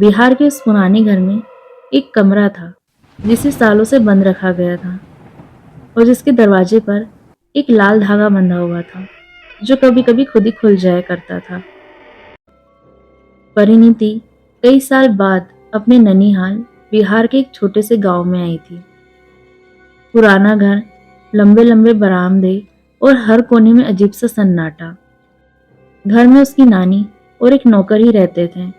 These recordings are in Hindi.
बिहार के उस पुराने घर में एक कमरा था जिसे सालों से बंद रखा गया था और जिसके दरवाजे पर एक लाल धागा बंधा हुआ था जो कभी कभी खुद ही खुल जाया करता था। परिणीति कई साल बाद अपने ननिहाल बिहार के एक छोटे से गांव में आई थी। पुराना घर, लंबे लंबे बरामदे और हर कोने में अजीब सा सन्नाटा। घर में उसकी नानी और एक नौकर ही रहते थे।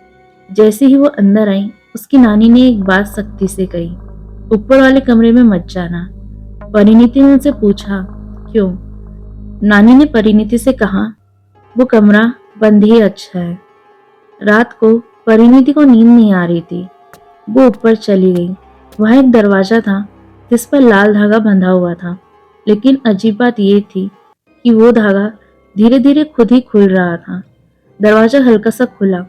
जैसे ही वो अंदर आई, उसकी नानी ने एक बात सख्ती से कही, ऊपर वाले कमरे में मत जाना। परिणीति ने उनसे पूछा, क्यों? नानी ने परिणीति से कहा, वो कमरा बंद ही अच्छा है। रात को परिणीति को नींद नहीं आ रही थी। वो ऊपर चली गई। वहां एक दरवाजा था जिस पर लाल धागा बंधा हुआ था, लेकिन अजीब बात यह थी कि वो धागा धीरे धीरे खुद ही खुल रहा था। दरवाजा हल्का सा खुला,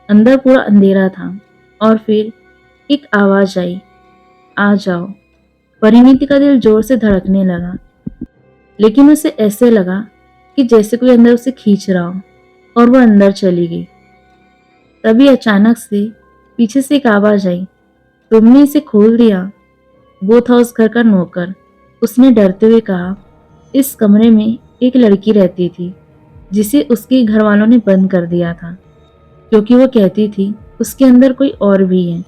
अंदर पूरा अंधेरा था और फिर एक आवाज आई, आ जाओ। परिणीति का दिल जोर से धड़कने लगा, लेकिन उसे ऐसे लगा कि जैसे कोई अंदर उसे खींच रहा हो, और वो अंदर चली गई। तभी अचानक से पीछे से एक आवाज आई, तुमने इसे खोल दिया? वो था उस घर का नौकर। उसने डरते हुए कहा, इस कमरे में एक लड़की रहती थी जिसे उसके घर वालों ने बंद कर दिया था, क्योंकि वो कहती थी उसके अंदर कोई और भी है।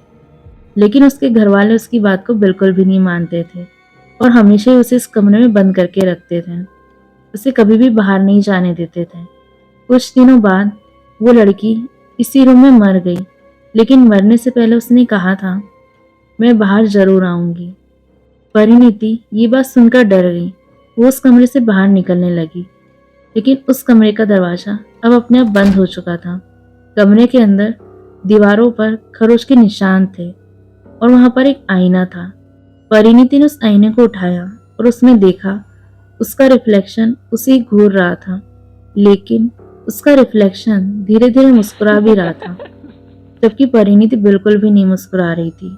लेकिन उसके घर वाले उसकी बात को बिल्कुल भी नहीं मानते थे और हमेशा ही उसे इस कमरे में बंद करके रखते थे। उसे कभी भी बाहर नहीं जाने देते थे। कुछ दिनों बाद वो लड़की इसी रूम में मर गई, लेकिन मरने से पहले उसने कहा था, मैं बाहर जरूर आऊंगी। परिणीति ये बात सुनकर डर गई। वो उस कमरे से बाहर निकलने लगी, लेकिन उस कमरे का दरवाजा अब अपने आप बंद हो चुका था। कमरे के अंदर दीवारों पर खरोच के निशान थे और वहां पर एक आईना था। परिणीति ने उस आईने को उठाया और उसमें देखा, उसका रिफ्लेक्शन उसे घूर रहा था, लेकिन उसका रिफ्लेक्शन धीरे धीरे मुस्कुरा भी रहा था, जबकि परिणीति बिल्कुल भी नहीं मुस्कुरा रही थी।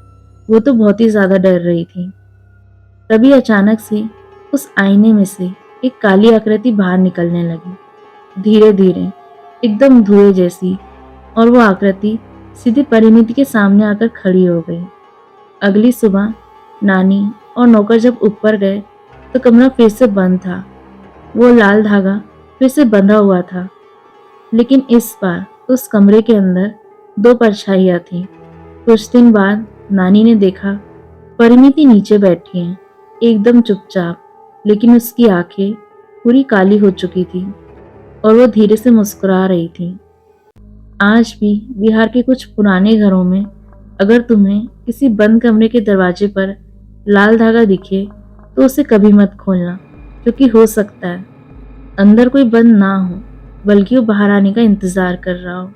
वो तो बहुत ही ज्यादा डर रही थी। तभी अचानक से उस आईने में से एक काली आकृति बाहर निकलने लगी, धीरे धीरे, एकदम धुएं जैसी, और वो आकृति सीधे परिणीति के सामने आकर खड़ी हो गई। अगली सुबह नानी और नौकर जब ऊपर गए तो कमरा फिर से बंद था। वो लाल धागा फिर से बंधा हुआ था, लेकिन इस बार उस कमरे के अंदर दो परछाइयां थीं। कुछ दिन बाद नानी ने देखा, परिणीति नीचे बैठी है, एकदम चुपचाप, लेकिन उसकी आंखें पूरी काली हो चुकी थी और वो धीरे से मुस्कुरा रही थी। आज भी बिहार के कुछ पुराने घरों में अगर तुम्हें किसी बंद कमरे के दरवाजे पर लाल धागा दिखे तो उसे कभी मत खोलना, क्योंकि हो सकता है अंदर कोई बंद ना हो, बल्कि वो बाहर आने का इंतजार कर रहा हो।